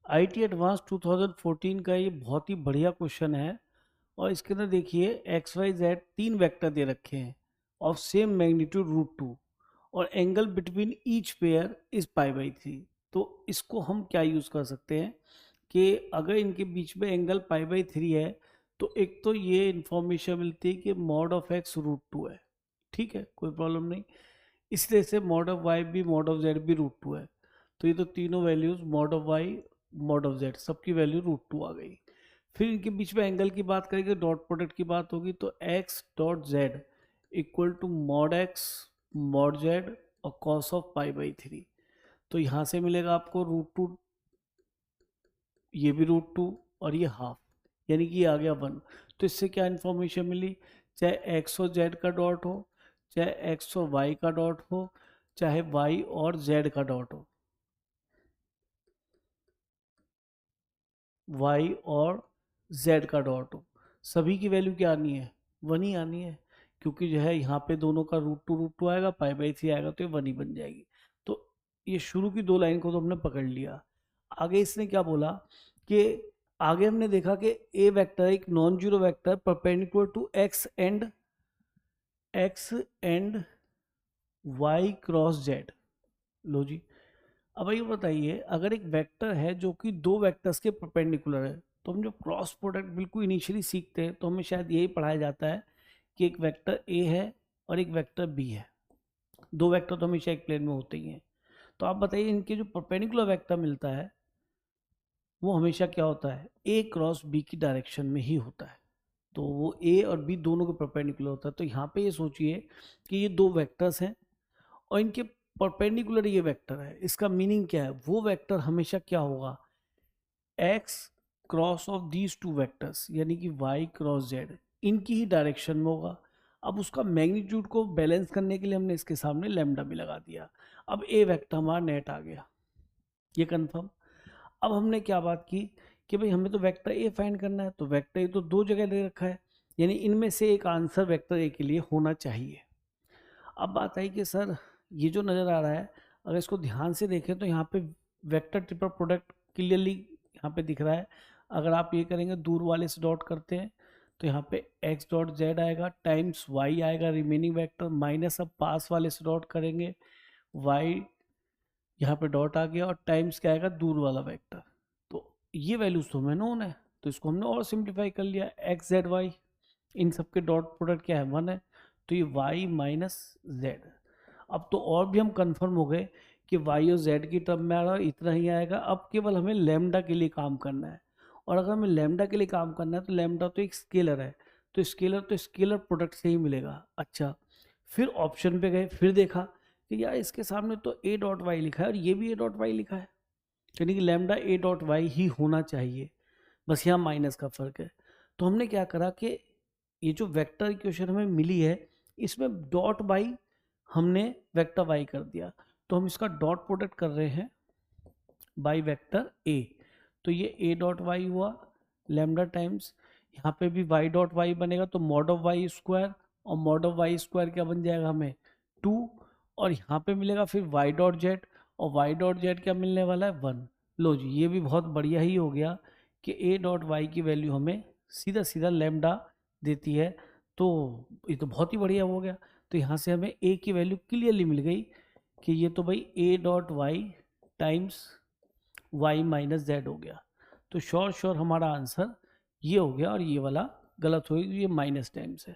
IT advance 2014 का ये बहुत ही बढ़िया क्वेश्चन है। और इसके अंदर देखिए एक्स वाई जेड तीन वेक्टर दे रखे हैं ऑफ सेम मैग्नीट्यूड √2 और angle between each pair is π/3। तो इसको हम क्या यूज़ कर सकते हैं कि अगर इनके बीच में एंगल π/3 है तो एक तो ये इंफॉर्मेशन मिलती है कि मॉड ऑफ एक्स √2 है। ठीक है, कोई प्रॉब्लम नहीं। इस तरह से मॉड ऑफ वाई भी मॉड ऑफ जेड भी √2 है। तो ये तो तीनों values mod of Y mod of Z सबकी वैल्यू √2 आ गई। फिर इनके बीच में एंगल की बात करेंगे, डॉट प्रोडक्ट की बात होगी, तो X dot Z equal to mod X mod Z और कॉस ऑफ π/3। तो यहाँ से मिलेगा आपको √2, ये भी √2 और ये हाफ, यानी कि ये आ गया 1। तो इससे क्या इन्फॉर्मेशन मिली, चाहे एक्स और जेड का डॉट हो, चाहे एक्स और वाई का डॉट हो, चाहे वाई और जेड का डॉट हो, वाई और जेड का डॉट हो, सभी की वैल्यू क्या आनी है, 1 ही आनी है। क्योंकि जो है यहाँ पे दोनों का √2 आएगा, π/3 आएगा, तो ये 1 ही बन जाएगी। तो ये शुरू की दो लाइन को तो हमने पकड़ लिया। आगे इसने क्या बोला कि आगे हमने देखा कि ए वेक्टर एक non zero vector perpendicular to X and Y cross Z. लो जी, अब ये बताइए अगर एक वेक्टर है जो कि दो वेक्टर्स के परपेंडिकुलर है, तो हम जो क्रॉस प्रोडक्ट बिल्कुल इनिशियली सीखते हैं तो हमें शायद यही पढ़ाया जाता है कि एक वेक्टर ए है और एक वेक्टर बी है। दो वेक्टर तो हमेशा एक प्लेन में होते ही हैं। तो आप बताइए इनके जो परपेंडिकुलर वेक्टर मिलता है वो हमेशा क्या होता है, ए क्रॉस बी की डायरेक्शन में ही होता है। तो वो ए और बी दोनों के परपेंडिकुलर होता है। तो यहाँ पे ये सोचिए कि ये दो वेक्टर्स हैं और इनके परपेंडिकुलर ये वेक्टर है। इसका मीनिंग क्या है, वो वेक्टर हमेशा क्या होगा, x cross of these two vectors, यानी कि वाई क्रॉस जेड, इनकी ही डायरेक्शन में होगा। अब उसका मैग्नीट्यूड को बैलेंस करने के लिए हमने इसके सामने लैम्डा भी लगा दिया। अब ए वेक्टर हमारा नेट आ गया, ये कंफर्म। अब हमने क्या बात की कि भाई हमें तो वेक्टर ए फाइंड करना है, तो वेक्टर ए तो दो जगह दे रखा है, यानी इनमें से एक आंसर वेक्टर ए के लिए होना चाहिए। अब बात आई कि सर ये जो नज़र आ रहा है, अगर इसको ध्यान से देखें तो यहाँ पे वेक्टर ट्रिपल प्रोडक्ट क्लियरली यहाँ पे दिख रहा है। अगर आप ये करेंगे दूर वाले से डॉट करते हैं तो यहाँ पे x डॉट जेड आएगा टाइम्स y आएगा रिमेनिंग वेक्टर, माइनस अब पास वाले से डॉट करेंगे y, यहाँ पे डॉट आ गया और टाइम्स क्या आएगा दूर वाला वेक्टर। तो ये वैल्यूज तो हमें नोन है, तो इसको हमने और सिंप्लीफाई कर लिया, एक्स जेड वाई, इन सब के डॉट प्रोडक्ट क्या है 1 है, तो ये y माइनस जेड। अब तो और भी हम कंफर्म हो गए कि y और z की टर्म में आ रहा है, इतना ही आएगा। अब केवल हमें लैम्डा के लिए काम करना है, और अगर हमें लैम्डा के लिए काम करना है तो लैम्डा तो एक स्केलर है, तो स्केलर प्रोडक्ट से ही मिलेगा। अच्छा, फिर ऑप्शन पे गए, फिर देखा कि यार इसके सामने तो ए डॉट वाई लिखा है और ये भी ए डॉट वाई लिखा है, यानी कि lambda A dot why he होना चाहिए, बस यहाँ माइनस का फर्क है। तो हमने क्या करा कि ये जो वेक्टर इक्वेशन हमें मिली है इसमें डॉट बाई हमने वेक्टर वाई कर दिया, तो हम इसका डॉट प्रोडक्ट कर रहे हैं बाई वेक्टर ए। तो ये ए डॉट वाई हुआ लैम्डा टाइम्स, यहाँ पे भी वाई डॉट वाई बनेगा तो मॉड ऑफ वाई स्क्वायर, और मॉड ऑफ वाई स्क्वायर क्या बन जाएगा हमें 2, और यहाँ पे मिलेगा फिर वाई डॉट जेड, और वाई डॉट जेड क्या मिलने वाला है 1। लो जी, ये भी बहुत बढ़िया ही हो गया कि ए डॉट वाई की वैल्यू हमें सीधा सीधा लैम्डा देती है। तो ये तो बहुत ही बढ़िया हो गया। तो यहाँ से हमें ए की वैल्यू क्लियरली मिल गई कि ये तो भाई A dot Y times Y minus Z हो गया। तो श्योर हमारा आंसर ये हो गया, और ये वाला गलत हो गया, ये माइनस टाइम्स है।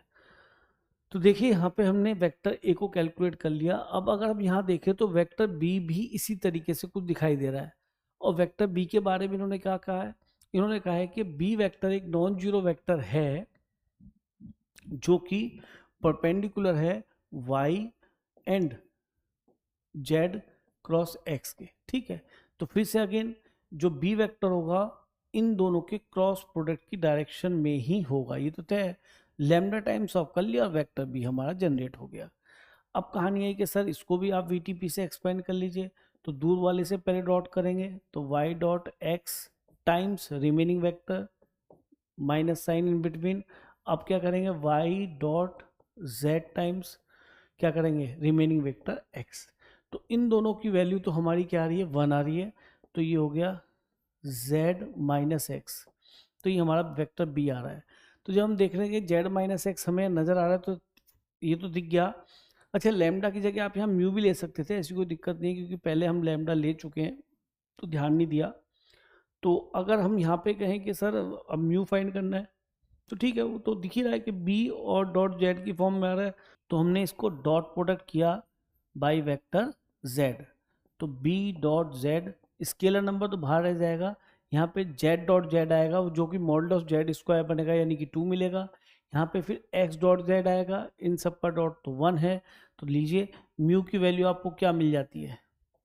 तो देखिए यहाँ पे हमने वेक्टर ए को कैलकुलेट कर लिया। अब अगर हम यहाँ देखें तो वेक्टर बी भी इसी तरीके से कुछ दिखाई दे रहा है, और वेक्टर बी के बारे में इन्होंने क्या कहा है, इन्होंने कहा है कि बी वेक्टर एक नॉन जीरो वेक्टर है जो कि परपेंडिकुलर है Y and Z cross X के। ठीक है, तो फिर से अगेन जो बी वेक्टर होगा इन दोनों के क्रॉस प्रोडक्ट की डायरेक्शन में ही होगा, ये तो तय है। लैम्डा टाइम्स ऑफ कर लिया और वेक्टर बी हमारा जनरेट हो गया। अब कहानी है कि सर इसको भी आप वीटीपी से एक्सपेंड कर लीजिए, तो दूर वाले से पहले डॉट करेंगे तो Y dot X times remaining vector minus sign in between. अब क्या करेंगे वाई डॉट जेड टाइम्स क्या करेंगे रिमेनिंग वेक्टर एक्स। तो इन दोनों की वैल्यू तो हमारी क्या आ रही है 1 आ रही है, तो ये हो गया z माइनस एक्स, तो ये हमारा वेक्टर बी आ रहा है। तो जब हम देख रहे हैं कि z माइनस एक्स हमें नज़र आ रहा है, तो ये तो दिख गया। अच्छा, लैम्डा की जगह आप यहाँ म्यू भी ले सकते थे, ऐसी कोई दिक्कत नहीं, क्योंकि पहले हम लैम्डा ले चुके हैं तो ध्यान नहीं दिया। तो अगर हम यहाँ पे कहें कि सर अब म्यू फाइंड करना है, तो ठीक है, वो तो दिख ही रहा है कि बी और डॉट जेड की फॉर्म में आ रहा है, तो हमने इसको डॉट प्रोडक्ट किया बाई वेक्टर जेड। तो B dot Z, scalar number तो बाहर रह जाएगा, यहाँ पे जेड डॉट जेड आएगा, जो कि मॉडल ऑफ जेड स्क्वायर बनेगा, यानी कि 2 मिलेगा। यहाँ पे फिर एक्स डॉट जेड आएगा, इन सब का डॉट तो 1 है। तो लीजिए म्यू की वैल्यू आपको क्या मिल जाती है,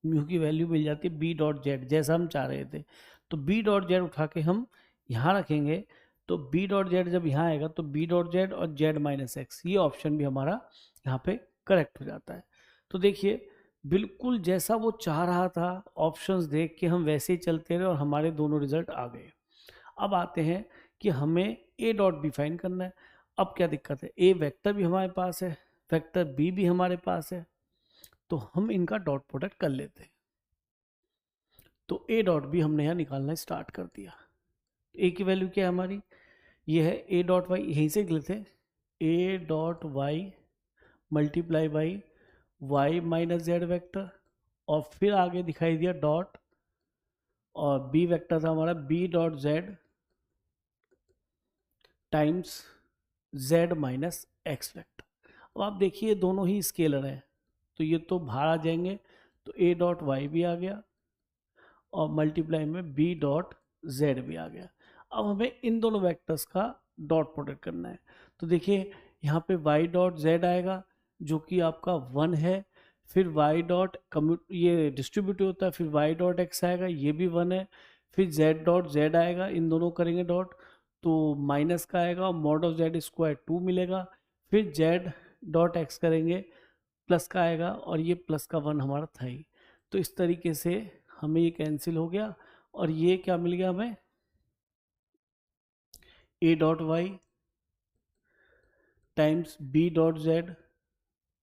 म्यू की वैल्यू मिल जाती है बी डॉट जेड, जैसा हम चाह रहे थे। तो बी डॉट जेड उठा के हम यहाँ रखेंगे, तो बी डॉट जेड जब यहाँ आएगा तो बी डॉट जेड और जेड माइनस एक्स, ये ऑप्शन भी हमारा यहाँ पे करेक्ट हो जाता है। तो देखिए बिल्कुल जैसा वो चाह रहा था, ऑप्शंस देख के हम वैसे ही चलते रहे और हमारे दोनों रिजल्ट आ गए। अब आते हैं कि हमें ए डॉट बी फाइंड करना है। अब क्या दिक्कत है, ए वेक्टर भी हमारे पास है, वेक्टर बी भी हमारे पास है, तो हम इनका डॉट प्रोडक्ट कर लेते हैं। तो ए डॉट बी हमने यहाँ निकालना स्टार्ट कर दिया। ए की वैल्यू क्या है हमारी, ये है ए डॉट वाई, यहीं से लिखते हैं, A dot Y multiply by Y minus Z vector, और फिर आगे दिखाई दिया डॉट, और बी वेक्टर था हमारा B dot Z times Z minus X vector. अब आप देखिए दोनों ही स्केलर है, तो ये तो बाहर आ जाएंगे, तो ए डॉट वाई भी आ गया और मल्टीप्लाई में बी डॉट जेड भी आ गया। अब हमें इन दोनों वेक्टर्स का डॉट प्रोडक्ट करना है। तो देखिए यहाँ पे वाई डॉट जेड आएगा, जो कि आपका 1 है, फिर वाई डॉट कम्यूट, ये डिस्ट्रीब्यूटिव होता है, फिर वाई डॉट एक्स आएगा, ये भी 1 है, फिर जेड डॉट जेड आएगा, इन दोनों करेंगे डॉट, तो माइनस का आएगा, मॉड ऑफ जेड स्क्वायर 2 मिलेगा, फिर जेड डॉट एक्स करेंगे, प्लस का आएगा, और ये प्लस का 1 हमारा था ही। तो इस तरीके से हमें ये कैंसिल हो गया, और ये क्या मिल गया हमें, A dot Y times B dot Z,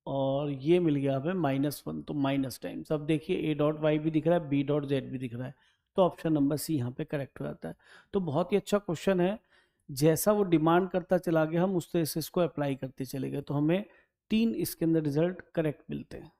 और ये मिल गया हमें -1, तो माइनस टाइम्स। अब देखिए ए डॉट वाई भी दिख रहा है, बी डॉट जेड भी दिख रहा है, तो ऑप्शन नंबर सी यहाँ पे करेक्ट हो जाता है। तो बहुत ही अच्छा क्वेश्चन है, जैसा वो डिमांड करता चला गया हम उस तरह से इसको अप्लाई करते चले गए, तो हमें 3 इसके अंदर रिजल्ट करेक्ट मिलते हैं।